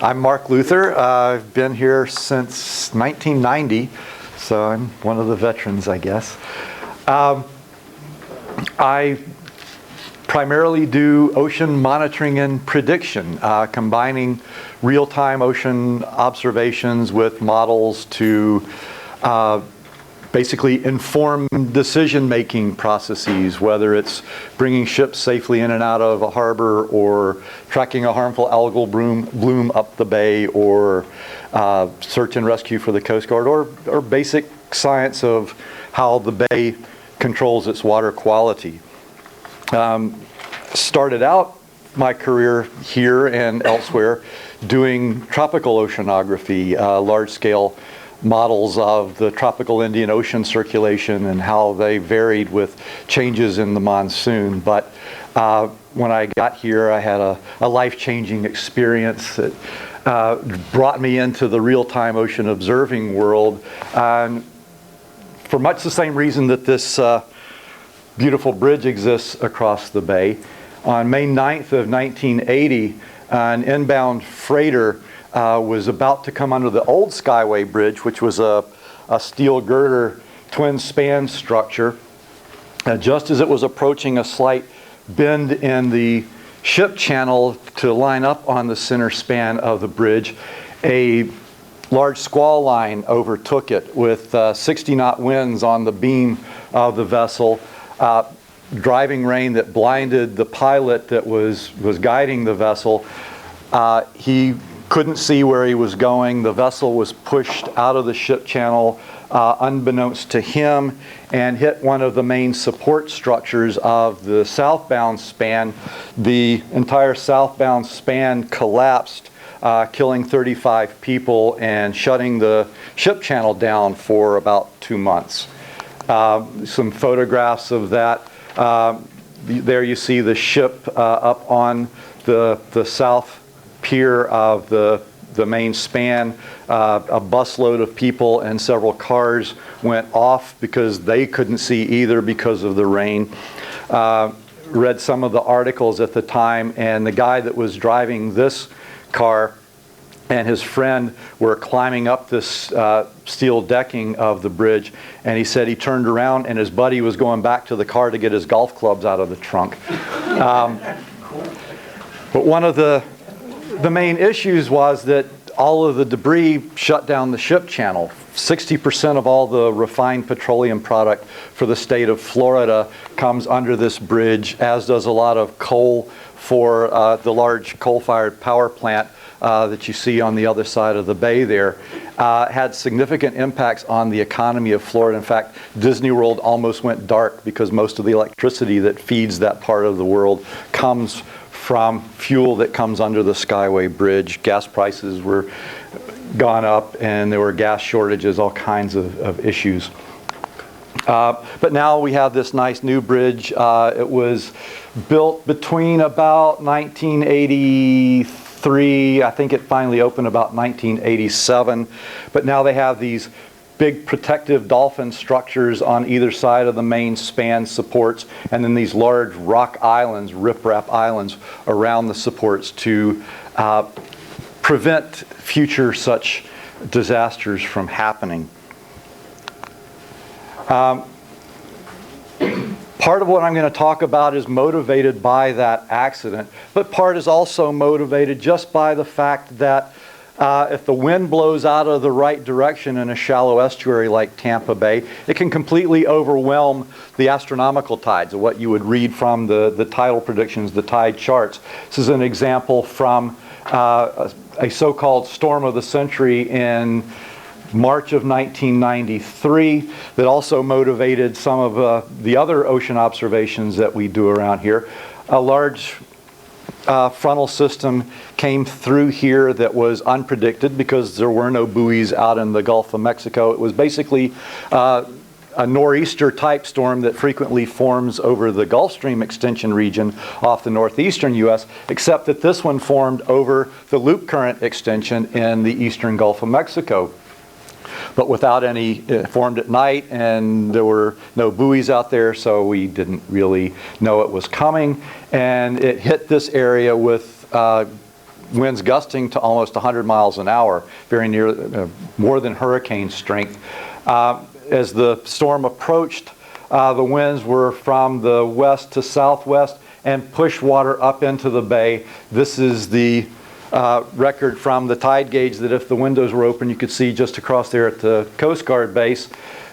I'm Mark Luther. I've been here since 1990, so I'm one of the veterans, I guess. I primarily do ocean monitoring and prediction, combining real-time ocean observations with models to basically inform decision-making processes, whether it's bringing ships safely in and out of a harbor or tracking a harmful algal bloom up the bay, or search and rescue for the Coast Guard, or basic science of how the bay controls its water quality. Started out my career here and elsewhere doing tropical oceanography, large-scale models of the tropical Indian Ocean circulation and how they varied with changes in the monsoon. But when I got here, I had a life-changing experience that brought me into the real-time ocean observing world. And for much the same reason that this beautiful bridge exists across the bay. On May 9th of 1980, an inbound freighter was about to come under the old Skyway Bridge, which was a steel girder twin span structure. Just as it was approaching a slight bend in the ship channel to line up on the center span of the bridge, a large squall line overtook it with 60-knot winds on the beam of the vessel, driving rain that blinded the pilot that was guiding the vessel. He couldn't see where he was going. The vessel was pushed out of the ship channel unbeknownst to him and hit one of the main support structures of the southbound span. The entire southbound span collapsed, killing 35 people and shutting the ship channel down for about 2 months. Some photographs of that. There you see the ship up on the south pier of the main span. A busload of people and several cars went off because they couldn't see either because of the rain. Read some of the articles at the time, and the guy that was driving this car and his friend were climbing up this steel decking of the bridge, and he said he turned around and his buddy was going back to the car to get his golf clubs out of the trunk. But one of the main issues was that all of the debris shut down the ship channel. 60% of all the refined petroleum product for the state of Florida comes under this bridge, as does a lot of coal for the large coal-fired power plant that you see on the other side of the bay there. Had significant impacts on the economy of Florida. In fact, Disney World almost went dark because most of the electricity that feeds that part of the world comes from fuel that comes under the Skyway Bridge. Gas prices were gone up and there were gas shortages, all kinds of issues. But now we have this nice new bridge. It was built between about 1983, I think it finally opened about 1987. But now they have these big protective dolphin structures on either side of the main span supports, and then these large rock islands, riprap islands, around the supports to prevent future such disasters from happening. Part of what I'm going to talk about is motivated by that accident, but part is also motivated just by the fact that if the wind blows out of the right direction in a shallow estuary like Tampa Bay, it can completely overwhelm the astronomical tides, of what you would read from the tidal predictions, the tide charts. This is an example from a so-called storm of the century in March of 1993 that also motivated some of the other ocean observations that we do around here. A large frontal system came through here that was unpredicted because there were no buoys out in the Gulf of Mexico. It was basically a nor'easter type storm that frequently forms over the Gulf Stream extension region off the northeastern U.S., except that this one formed over the loop current extension in the eastern Gulf of Mexico. But without any, it formed at night and there were no buoys out there, so we didn't really know it was coming. And it hit this area with winds gusting to almost 100 miles an hour, very near, more than hurricane strength. As the storm approached, the winds were from the west to southwest and pushed water up into the bay. This is the record from the tide gauge that if the windows were open, you could see just across there at the Coast Guard base.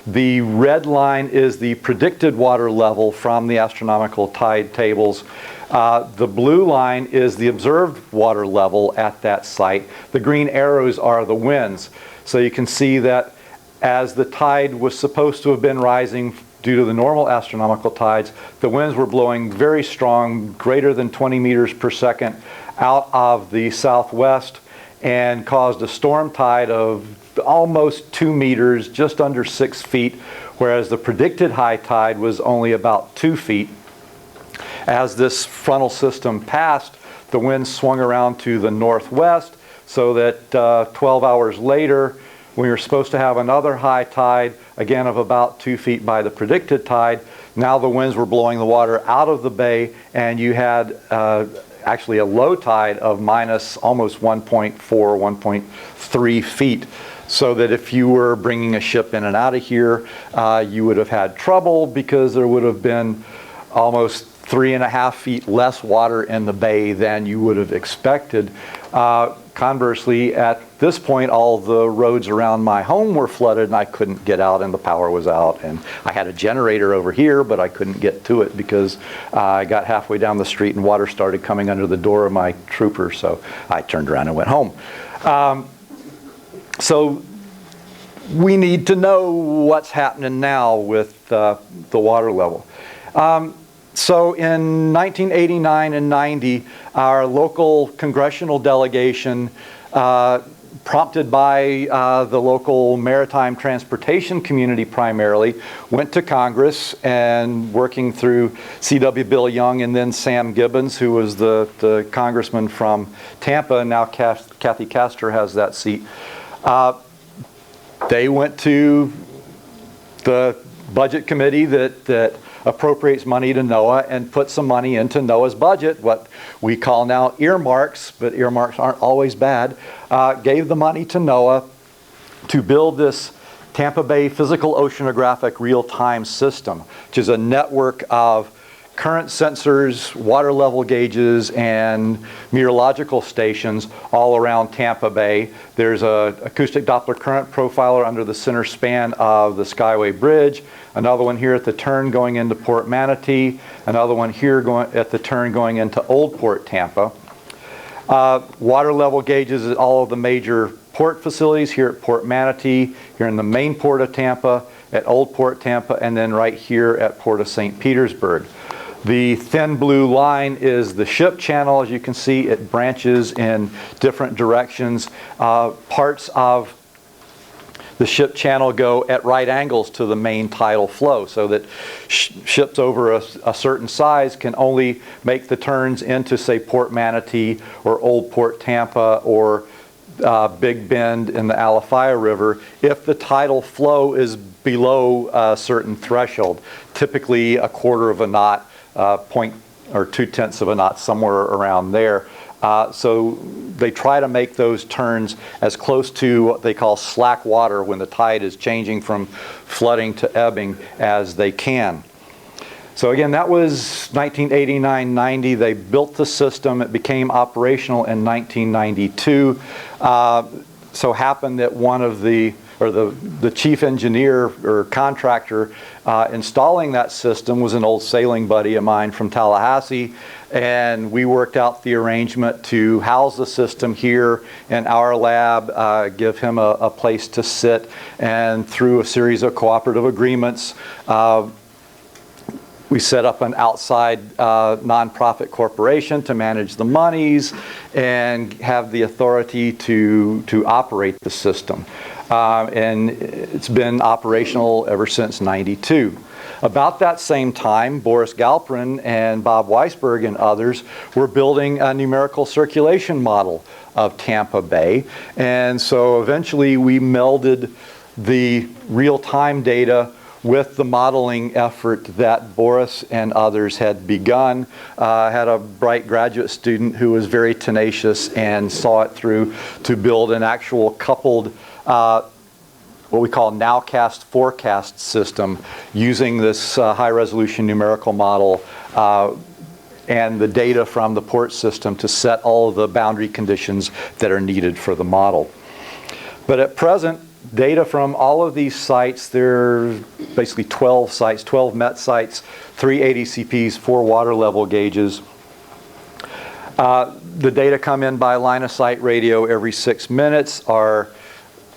The red line is the predicted water level from the astronomical tide tables. The blue line is the observed water level at that site. The green arrows are the winds. So you can see that as the tide was supposed to have been rising due to the normal astronomical tides, the winds were blowing very strong, greater than 20 meters per second out of the southwest, and caused a storm tide of almost 2 meters, just under 6 feet, whereas the predicted high tide was only about 2 feet. As this frontal system passed, the wind swung around to the northwest, so that 12 hours later, we were supposed to have another high tide, again of about 2 feet by the predicted tide. Now the winds were blowing the water out of the bay, and you had actually a low tide of minus almost 1.4, 1.3 feet. So that if you were bringing a ship in and out of here, you would have had trouble because there would have been almost 3.5 feet less water in the bay than you would have expected. Conversely, at this point, all the roads around my home were flooded and I couldn't get out and the power was out. And I had a generator over here, but I couldn't get to it because I got halfway down the street and water started coming under the door of my trooper. So I turned around and went home. So we need to know what's happening now with the water level. So in 1989 and 90, our local congressional delegation, prompted by the local maritime transportation community primarily, went to Congress and working through C.W. Bill Young and then Sam Gibbons, who was the congressman from Tampa, and now Kathy Castor has that seat. They went to the budget committee that appropriates money to NOAA and put some money into NOAA's budget, what we call now earmarks, but earmarks aren't always bad, gave the money to NOAA to build this Tampa Bay Physical Oceanographic Real-Time System, which is a network of current sensors, water level gauges, and meteorological stations all around Tampa Bay. There's an acoustic Doppler current profiler under the center span of the Skyway Bridge, another one here at the turn going into Port Manatee, another one here at the turn going into Old Port Tampa. Water level gauges at all of the major port facilities, here at Port Manatee, here in the main port of Tampa, at Old Port Tampa, and then right here at Port of St. Petersburg. The thin blue line is the ship channel. As you can see, it branches in different directions. Parts of the ship channel go at right angles to the main tidal flow, so that ships over a certain size can only make the turns into, say, Port Manatee or Old Port Tampa or Big Bend in the Alafia River if the tidal flow is below a certain threshold, typically a quarter of a knot, point or 2/10 of a knot, somewhere around there. So they try to make those turns as close to what they call slack water, when the tide is changing from flooding to ebbing, as they can. So again, that was 1989-90. They built the system. It became operational in 1992. So happened that one of the chief engineer or contractor installing that system was an old sailing buddy of mine from Tallahassee, and we worked out the arrangement to house the system here in our lab, give him a place to sit, and through a series of cooperative agreements, we set up an outside nonprofit corporation to manage the monies and have the authority to operate the system. And it's been operational ever since '92. About that same time, Boris Galperin and Bob Weisberg and others were building a numerical circulation model of Tampa Bay. And so eventually we melded the real-time data with the modeling effort that Boris and others had begun. I had a bright graduate student who was very tenacious and saw it through to build an actual coupled what we call nowcast forecast system using this high-resolution numerical model and the data from the port system to set all of the boundary conditions that are needed for the model. But at present, data from all of these sites, there are basically 12 sites, 12 MET sites, 3 ADCPs, 4 water level gauges. The data come in by line of sight radio every 6 minutes, are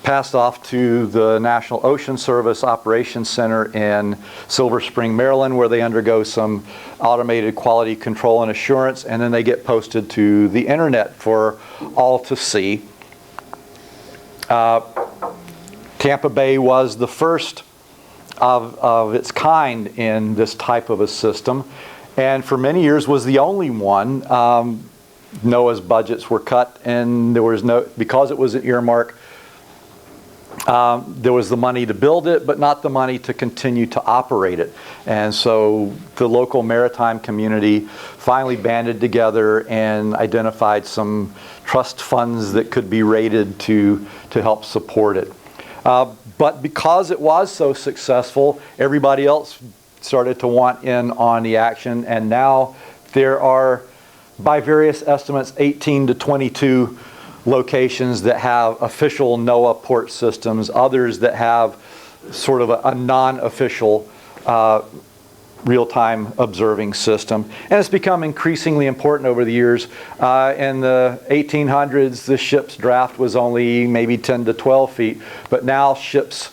passed off to the National Ocean Service Operations Center in Silver Spring, Maryland, where they undergo some automated quality control and assurance, and then they get posted to the internet for all to see. Tampa Bay was the first of its kind in this type of a system, and for many years was the only one. NOAA's budgets were cut, and there was no, because it was an earmark, there was the money to build it, but not the money to continue to operate it. And so the local maritime community finally banded together and identified some trust funds that could be rated to help support it. But because it was so successful, everybody else started to want in on the action, and now there are, by various estimates, 18 to 22 locations that have official NOAA port systems, others that have sort of a non-official real-time observing system. And it's become increasingly important over the years. In the 1800s, the ship's draft was only maybe 10 to 12 feet, but now ships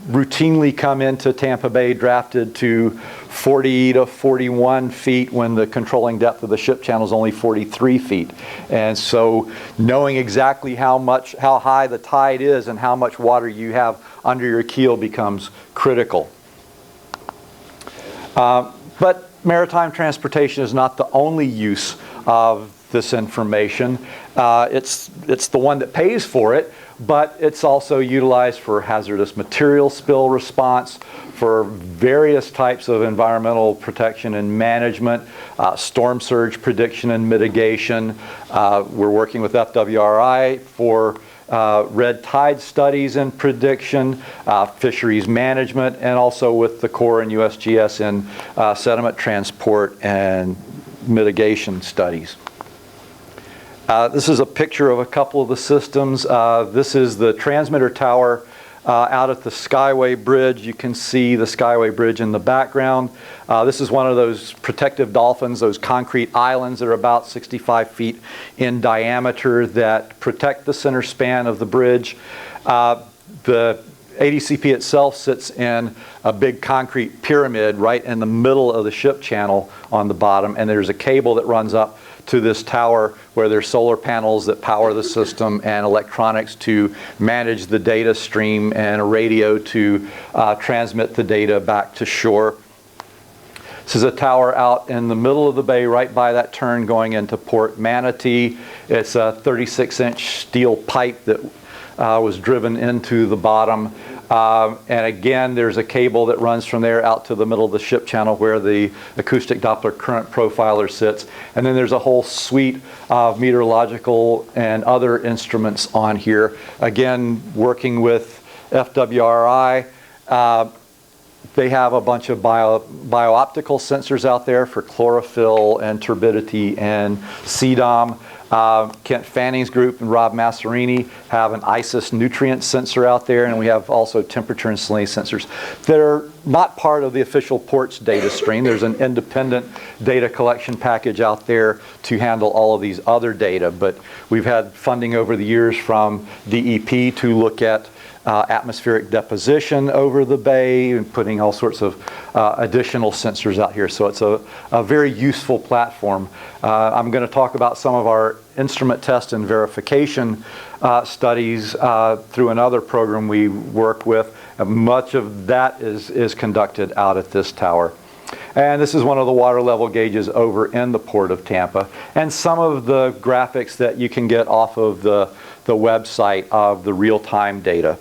routinely come into Tampa Bay drafted to 40 to 41 feet when the controlling depth of the ship channel is only 43 feet. And so knowing exactly how high the tide is and how much water you have under your keel becomes critical. But maritime transportation is not the only use of this information. It's the one that pays for it, but it's also utilized for hazardous material spill response, for various types of environmental protection and management, storm surge prediction and mitigation. We're working with FWRI for red tide studies and prediction, fisheries management, and also with the Corps and USGS in sediment transport and mitigation studies. This is a picture of a couple of the systems. This is the transmitter tower out at the Skyway Bridge. You can see the Skyway Bridge in the background. This is one of those protective dolphins, those concrete islands that are about 65 feet in diameter that protect the center span of the bridge. The ADCP itself sits in a big concrete pyramid right in the middle of the ship channel on the bottom, and there's a cable that runs up to this tower where there's solar panels that power the system and electronics to manage the data stream and a radio to transmit the data back to shore. This is a tower out in the middle of the bay right by that turn going into Port Manatee. It's a 36-inch steel pipe that was driven into the bottom. And again, there's a cable that runs from there out to the middle of the ship channel where the acoustic Doppler current profiler sits. And then there's a whole suite of meteorological and other instruments on here. Again, working with FWRI, they have a bunch of bio-optical sensors out there for chlorophyll and turbidity and CDOM. Kent Fanning's group and Rob Masserini have an ISIS nutrient sensor out there, and we have also temperature and salinity sensors that are not part of the official ports data stream. There's an independent data collection package out there to handle all of these other data, but we've had funding over the years from DEP to look at atmospheric deposition over the bay and putting all sorts of additional sensors out here. So it's a very useful platform. I'm going to talk about some of our instrument test and verification studies through another program we work with. Much of that is conducted out at this tower. And this is one of the water level gauges over in the Port of Tampa. And some of the graphics that you can get off of the website of the real-time data.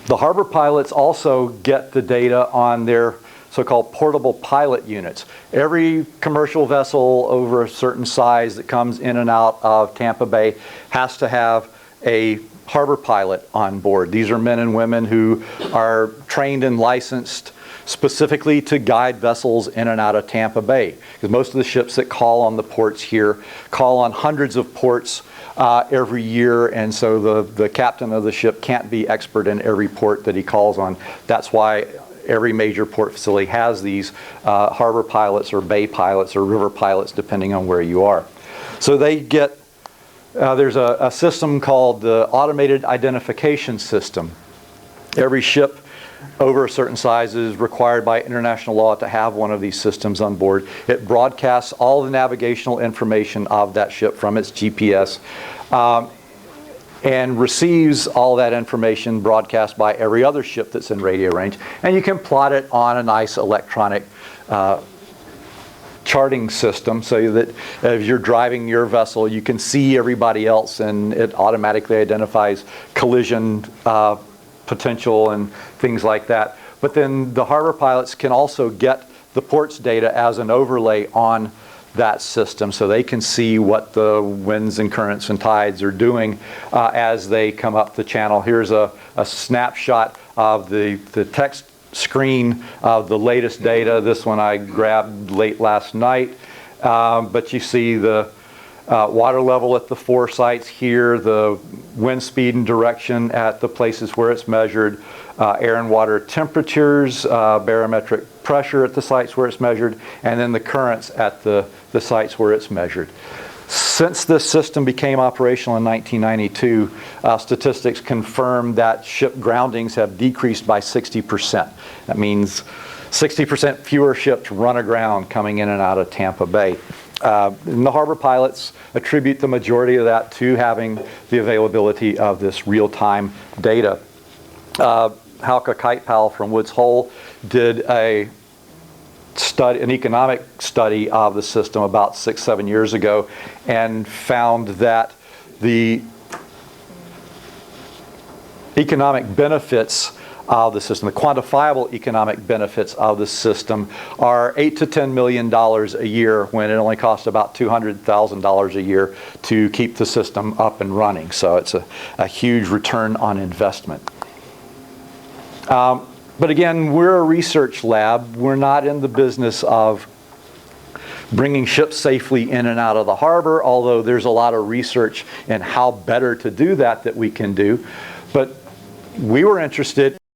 The harbor pilots also get the data on their so-called portable pilot units. Every commercial vessel over a certain size that comes in and out of Tampa Bay has to have a harbor pilot on board. These are men and women who are trained and licensed specifically to guide vessels in and out of Tampa Bay. Because most of the ships that call on the ports here call on hundreds of ports every year, and so the captain of the ship can't be expert in every port that he calls on. That's why every major port facility has these harbor pilots or bay pilots or river pilots, depending on where you are. So they get, there's a system called the Automated Identification System. Every ship over a certain size is required by international law to have one of these systems on board. It broadcasts all the navigational information of that ship from its GPS and receives all that information broadcast by every other ship that's in radio range. And you can plot it on a nice electronic charting system so that if you're driving your vessel, you can see everybody else, and it automatically identifies collision potential and things like that. But then the harbor pilots can also get the port's data as an overlay on that system, so they can see what the winds and currents and tides are doing as they come up the channel. Here's a snapshot of the text screen of the latest data. This one I grabbed late last night, but you see the water level at the 4 sites here, the wind speed and direction at the places where it's measured, air and water temperatures, barometric pressure at the sites where it's measured, and then the currents at the sites where it's measured. Since this system became operational in 1992, statistics confirm that ship groundings have decreased by 60%. That means 60% fewer ships run aground coming in and out of Tampa Bay. And the harbor pilots attribute the majority of that to having the availability of this real-time data. Halka Kitepal from Woods Hole did an economic study of the system about 6-7 years ago and found that the economic benefits of the system, the quantifiable economic benefits of the system, are $8 to $10 million a year when it only costs about $200,000 a year to keep the system up and running. So it's a huge return on investment. But again, we're a research lab. We're not in the business of bringing ships safely in and out of the harbor, although there's a lot of research in how better to do that we can do. But we were interested